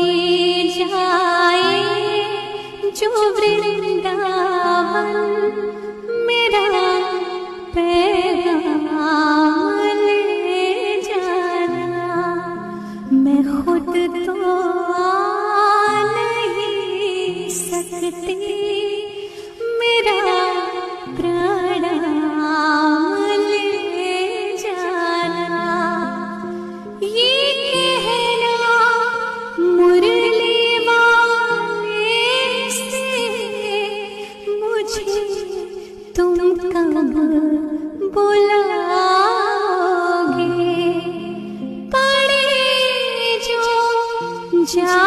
ले जाए जो वृंदावन, मेरा पैगाम ले जाना। मैं खुद तो आ नहीं सकती, मेरा प्रणाम ले जाना। ये कहना मुरली वाले से मुझे तुम कब बुलाओगे? पड़े जो जा